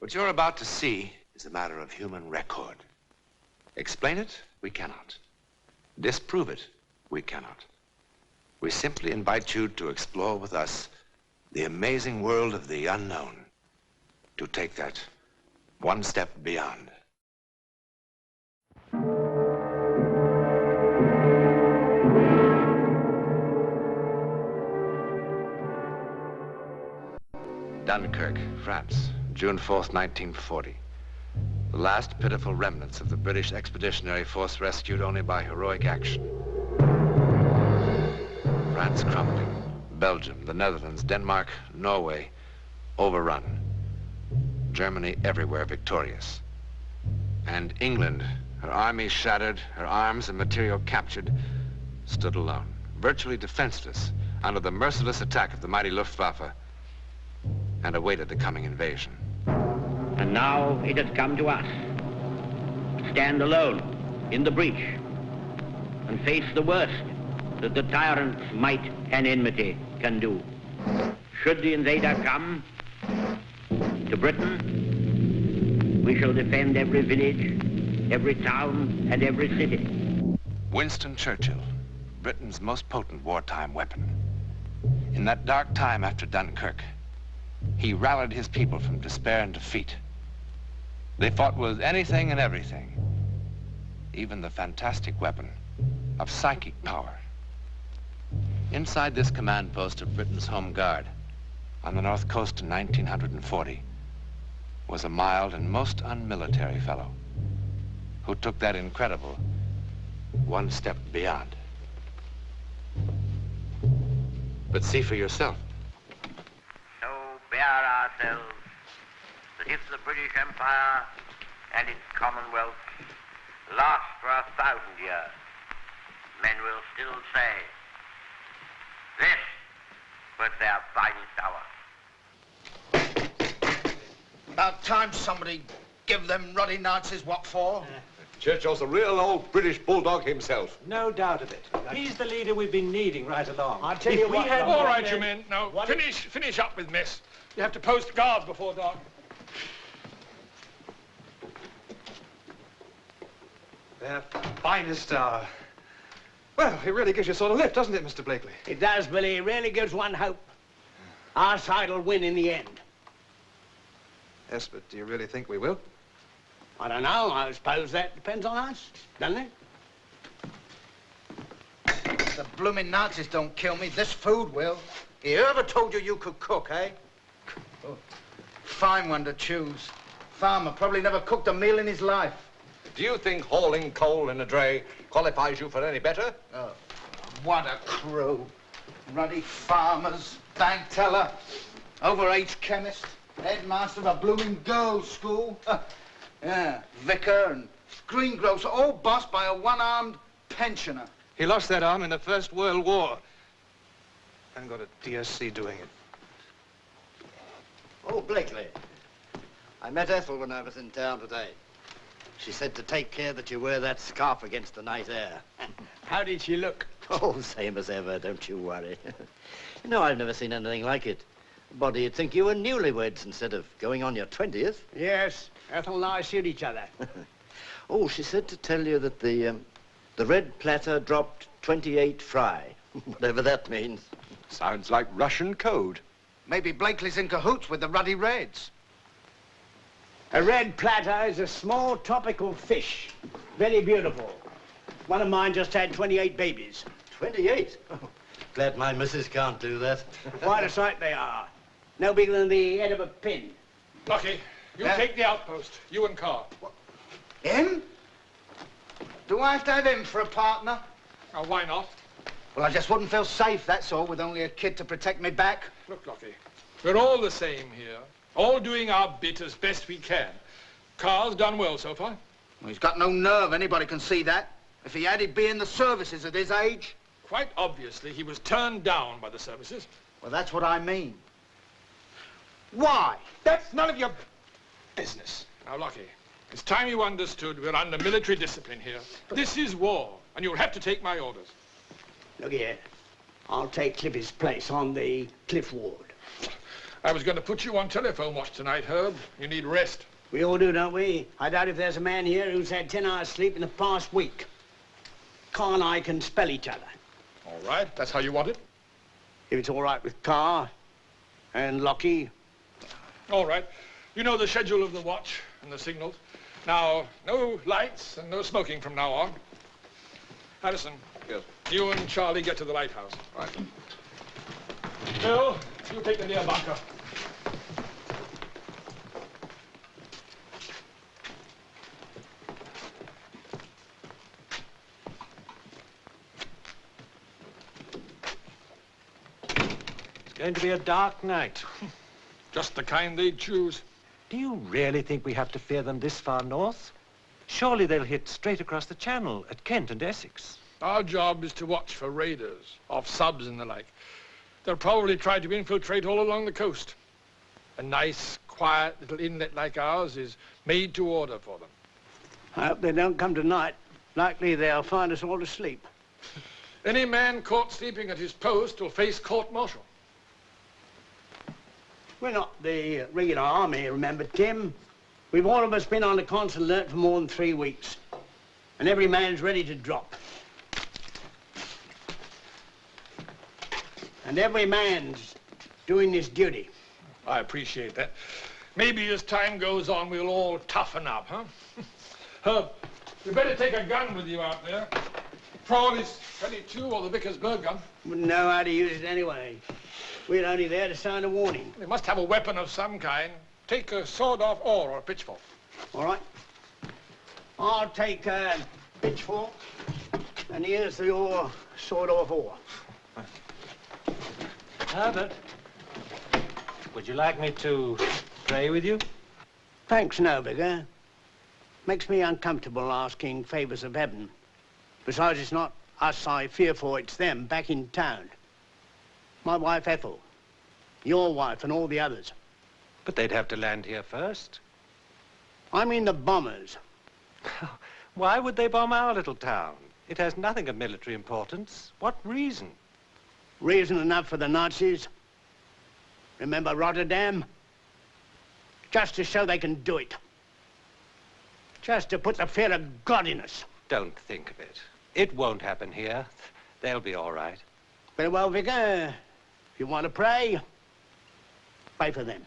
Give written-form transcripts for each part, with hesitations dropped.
What you're about to see is a matter of human record. Explain it, we cannot. Disprove it, we cannot. We simply invite you to explore with us the amazing world of the unknown, to take that one step beyond. Dunkirk, France, June 4th, 1940. The last pitiful remnants of the British Expeditionary Force rescued only by heroic action. France crumbling. Belgium, the Netherlands, Denmark, Norway, overrun. Germany everywhere victorious. And England, her army shattered, her arms and material captured, stood alone, virtually defenseless, under the merciless attack of the mighty Luftwaffe, and awaited the coming invasion. And now it has come to us. Stand alone in the breach and face the worst that the tyrant's might and enmity can do. Should the invader come to Britain, we shall defend every village, every town, and every city. Winston Churchill, Britain's most potent wartime weapon. In that dark time after Dunkirk, he rallied his people from despair and defeat. They fought with anything and everything, even the fantastic weapon of psychic power. Inside this command post of Britain's Home Guard on the North Coast in 1940 was a mild and most unmilitary fellow who took that incredible one step beyond. But see for yourself. So bear ourselves that if the British Empire and its Commonwealth last for 1,000 years, men will still say, this was their finest hour. About time somebody give them ruddy Nazis what for. Churchill's a real old British bulldog himself. No doubt of it. He's the leader we've been needing right along. I'll tell you what. All right, you men. Now, finish up with mess. You have to post guards before dark. Their finest hour. Well, it really gives you a sort of lift, doesn't it, Mr. Blakely? It does, Billy. It really gives one hope. Our side will win in the end. Yes, but do you really think we will? I don't know. I suppose that depends on us, doesn't it? The blooming Nazis don't kill me. This food will. Whoever told you you could cook, eh? Oh, fine one to choose. Farmer probably never cooked a meal in his life. Do you think hauling coal in a dray qualifies you for any better? Oh, what a crew. Ruddy farmers, bank teller, overage chemist, headmaster of a blooming girls' school. Yeah, vicar and greengrocer, all bossed by a one-armed pensioner. He lost that arm in the First World War. And got a DSC doing it. Oh, Blakely. I met Ethel when I was in town today. She said to take care that you wear that scarf against the night air. How did she look? Oh, same as ever, don't you worry. You know, I've never seen anything like it. A body'd think you were newlyweds instead of going on your 20th. Yes, Ethel and I suit each other. Oh, she said to tell you that the red platter dropped 28 fry, whatever that means. Sounds like Russian code. Maybe Blakely's in cahoots with the Ruddy Reds. A red platter is a small tropical fish. Very beautiful. One of mine just had 28 babies. 28? Oh, glad my missus can't do that. Quite a sight they are. No bigger than the head of a pin. Lucky, you take the outpost. You and Carr. What? Him? Do I have to have him for a partner? Oh, why not? Well, I just wouldn't feel safe, that's all, with only a kid to protect me back. Look, Lucky, we're all the same here. All doing our bit as best we can. Carr's done well so far. Well, he's got no nerve, anybody can see that. If he had, he'd be in the services at his age. Quite obviously, he was turned down by the services. Well, that's what I mean. Why? That's none of your business. Now, Lucky, it's time you understood we're under military discipline here. This is war, and you'll have to take my orders. Look here. I'll take Cliffy's place on the cliff ward. I was going to put you on telephone watch tonight, Herb. You need rest. We all do, don't we? I doubt if there's a man here who's had 10 hours sleep in the past week. Carr and I can spell each other. All right, that's how you want it? If it's all right with Carr and Lockie. All right. You know the schedule of the watch and the signals. Now, no lights and no smoking from now on. Harrison. Yes. You and Charlie get to the lighthouse. Right. Bill, you take the near bunker. It's going to be a dark night. Just the kind they'd choose. Do you really think we have to fear them this far north? Surely they'll hit straight across the channel at Kent and Essex. Our job is to watch for raiders, off subs and the like. They'll probably try to infiltrate all along the coast. A nice, quiet little inlet like ours is made to order for them. I hope they don't come tonight. Likely they'll find us all asleep. Any man caught sleeping at his post will face court-martial. We're not the regular army, remember, Tim? We've all of us been on the constant alert for more than 3 weeks. And every man's ready to drop. And every man's doing his duty. I appreciate that. Maybe as time goes on, we'll all toughen up, huh? Herb, you better take a gun with you out there. Frawley's 22 or the Vickersburg gun. Wouldn't know how to use it anyway. We're only there to sound a warning. They must have a weapon of some kind. Take a sawed-off oar or a pitchfork. All right. I'll take a pitchfork, and here's your sawed-off oar. Herbert, would you like me to pray with you? Thanks, no, Vicar. Makes me uncomfortable asking favors of heaven. Besides, it's not us I fear for, it's them back in town. My wife, Ethel. Your wife and all the others. But they'd have to land here first. I mean the bombers. Why would they bomb our little town? It has nothing of military importance. What reason? Reason enough for the Nazis. Remember Rotterdam? Just to show they can do it. Just to put the fear of God in us. Don't think of it. It won't happen here. They'll be all right. Very well, Vicar. If you want to pray, pray for them.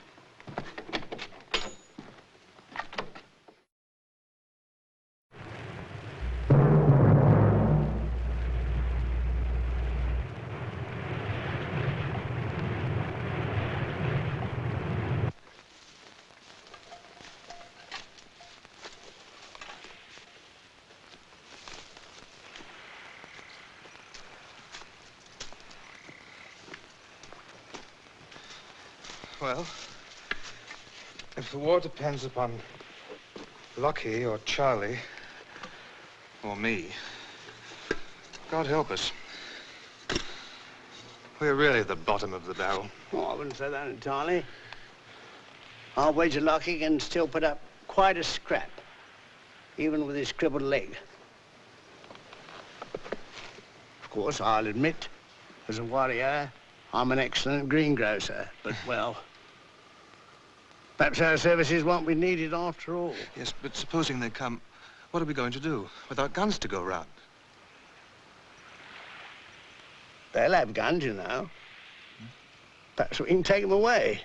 Well, if the war depends upon Lockie or Charlie, or me, God help us. We're really at the bottom of the barrel. Oh, I wouldn't say that entirely. I'll wager Lockie can still put up quite a scrap, even with his crippled leg. Of course, I'll admit, as a warrior, I'm an excellent greengrocer, but, well, perhaps our services won't be needed after all. Yes, but supposing they come, what are we going to do without guns to go round? They'll have guns, you know. Perhaps we can take them away.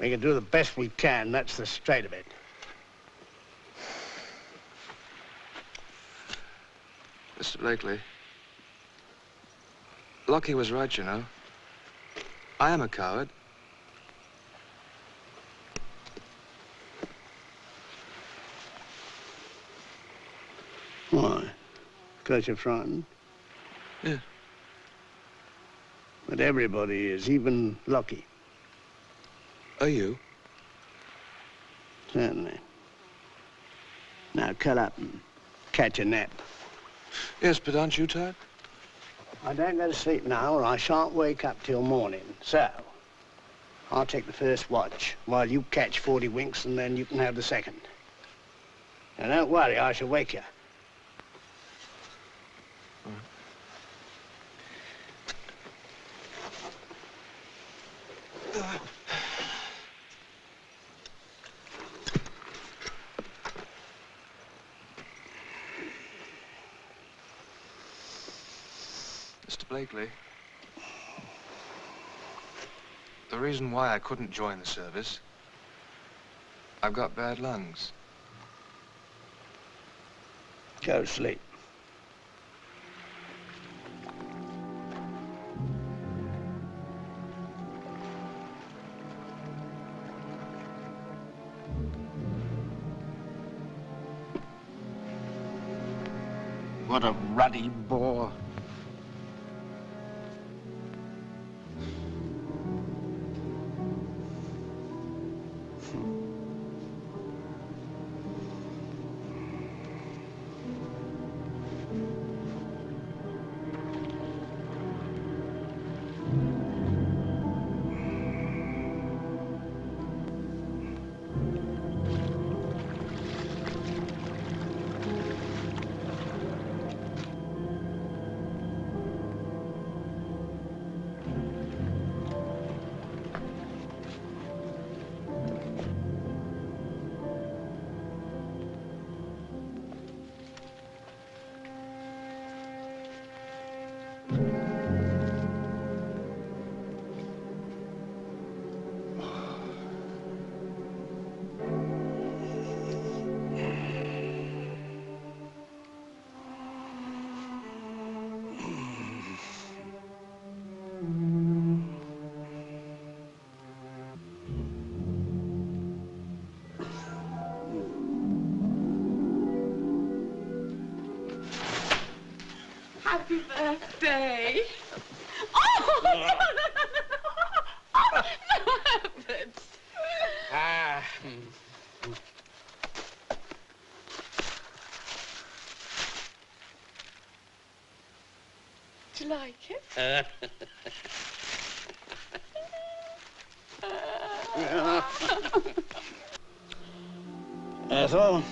We can do the best we can, that's the straight of it. Mr. Blakely, Lockie was right, you know. I am a coward. Why? Because you're frightened? Yeah. But everybody is, even Lockie. Are you? Certainly. Now, curl up and catch a nap. Yes, but aren't you tired? I don't go to sleep now, or I shan't wake up till morning. So, I'll take the first watch, while you catch 40 winks, and then you can have the second. Now, don't worry, I shall wake you. Mr. Blakely, the reason why I couldn't join the service, I've got bad lungs. Go to sleep. What a ruddy bore. Happy birthday. Oh, no, no, no, no. No, Herbert. Ah. Do you like it? Ethel?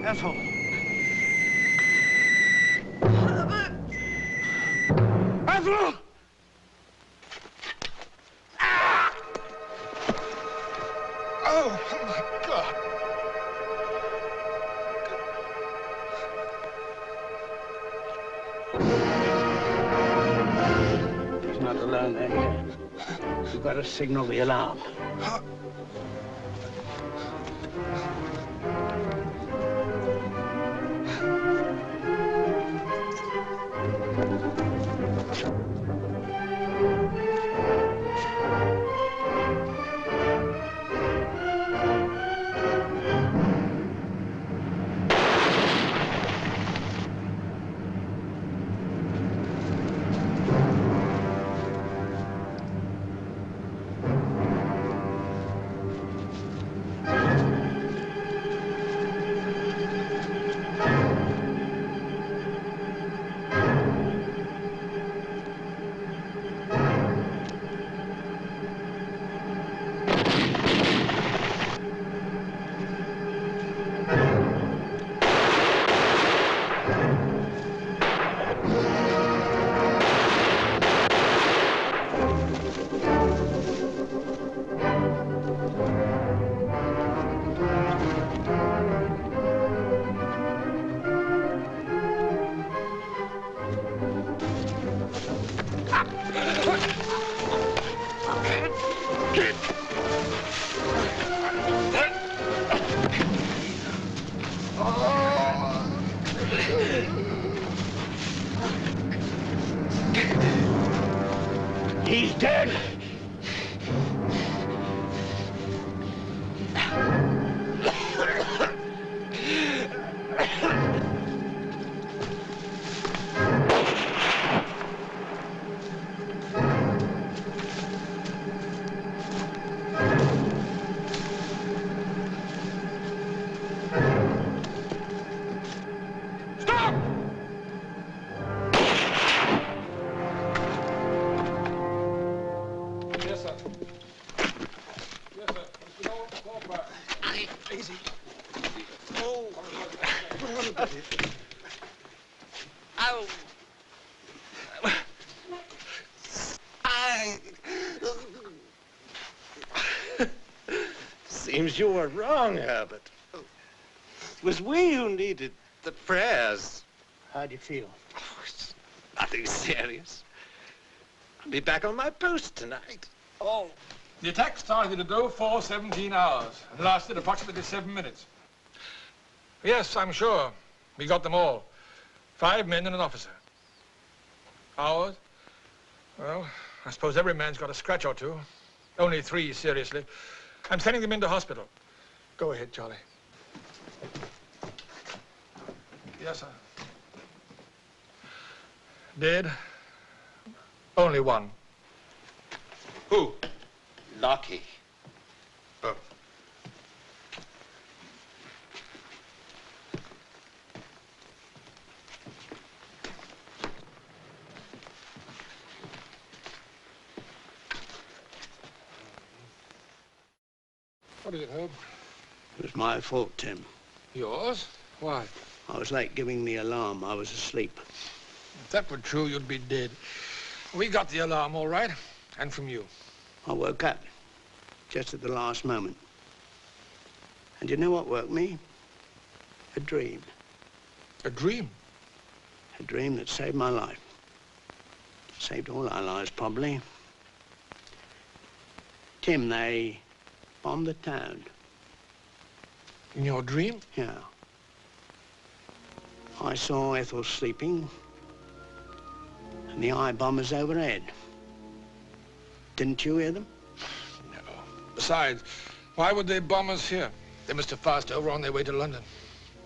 Ethel. Ethel! Ah! Oh, my God. He's not alone there yet. We've got to signal the alarm. sir. Yes, sir. Mr. Nolan, fall back. Easy. Oh. Ow. Seems you were wrong, Herbert. It was we who needed the prayers. How do you feel? Oh, it's nothing serious. I'll be back on my post tonight. Oh. The attack started at 04:17 hours and lasted approximately 7 minutes. Yes, I'm sure. We got them all. 5 men and an officer. Ours? Well, I suppose every man's got a scratch or two. Only 3 seriously. I'm sending them into hospital. Go ahead, Charlie. Yes, sir. Dead? Only 1. Who? Lockie. Oh. What is it, Herb? It was my fault, Tim. Yours? Why? I was late giving the alarm. I was asleep. If that were true, you'd be dead. We got the alarm, all right, and from you. I woke up just at the last moment. And you know what woke me? A dream. A dream? A dream that saved my life. Saved all our lives, probably. Tim, they bombed the town. In your dream? Yeah. I saw Ethel sleeping and the eye bombers overhead. Didn't you hear them? No. Besides, why would they bomb us here? They must have passed over on their way to London.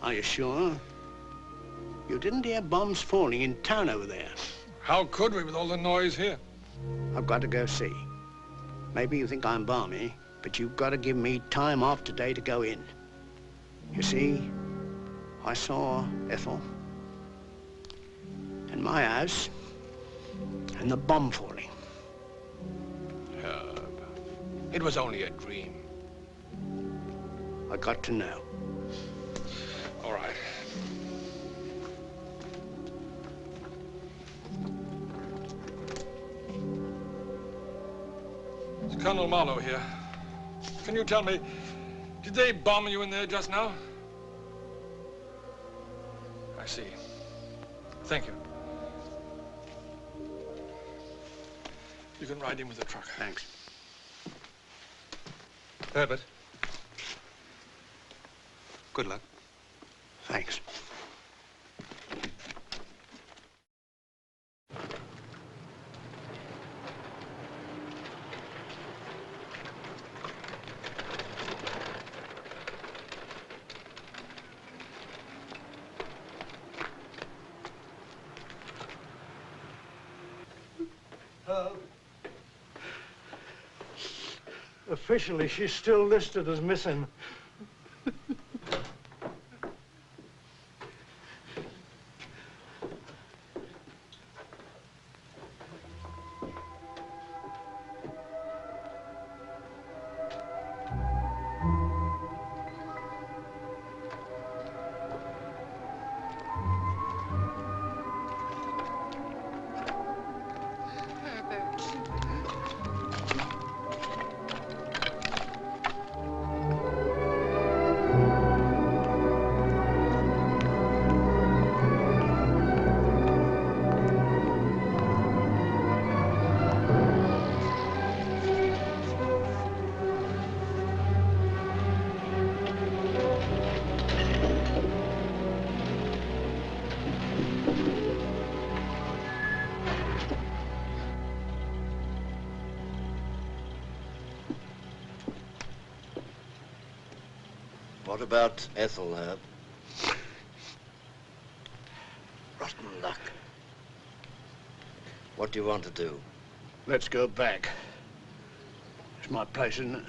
Are you sure? You didn't hear bombs falling in town over there. How could we with all the noise here? I've got to go see. Maybe you think I'm balmy, but you've got to give me time off today to go in. You see, I saw Ethel and my house and the bomb falling. Herb, it was only a dream. I got to know. All right. It's Colonel Marlowe here. Can you tell me, did they bomb you in there just now? I see. Thank you. You can ride in with the truck. Thanks. Herbert. Good luck. Thanks. Officially, she's still listed as missing. What about Ethel, Herb? Rotten luck. What do you want to do? Let's go back. It's my place, isn't it?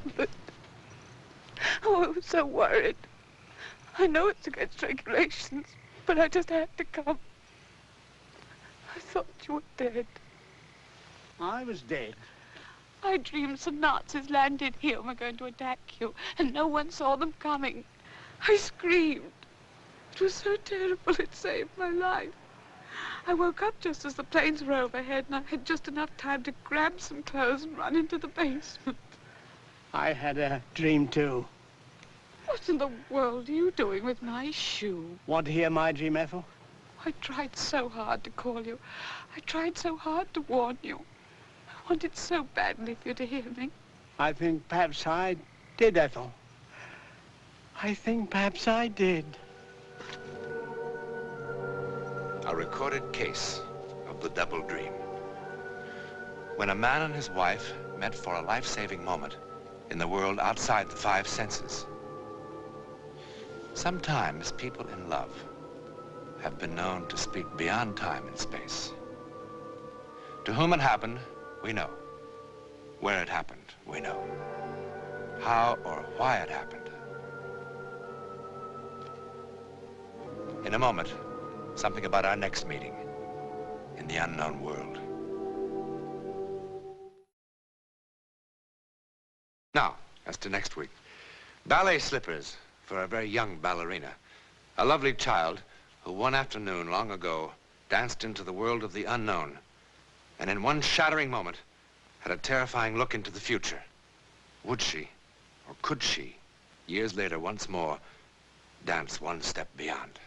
Albert. Oh, I was so worried. I know it's against regulations, but I just had to come. I thought you were dead. I was dead. I dreamed some Nazis landed here and were going to attack you, and no one saw them coming. I screamed. It was so terrible, it saved my life. I woke up just as the planes were overhead, and I had just enough time to grab some clothes and run into the basement. I had a dream too. What in the world are you doing with my shoe? Want to hear my dream, Ethel? I tried so hard to call you. I tried so hard to warn you. I wanted so badly for you to hear me. I think perhaps I did, Ethel. I think perhaps I did. A recorded case of the double dream. When a man and his wife met for a life-saving moment in the world outside the five senses. Sometimes people in love have been known to speak beyond time and space. To whom it happened, we know. Where it happened, we know. How or why it happened. In a moment, something about our next meeting in the unknown world. Now, as to next week. Ballet slippers for a very young ballerina. A lovely child who one afternoon long ago danced into the world of the unknown and in one shattering moment had a terrifying look into the future. Would she, or could she, years later once more, dance one step beyond?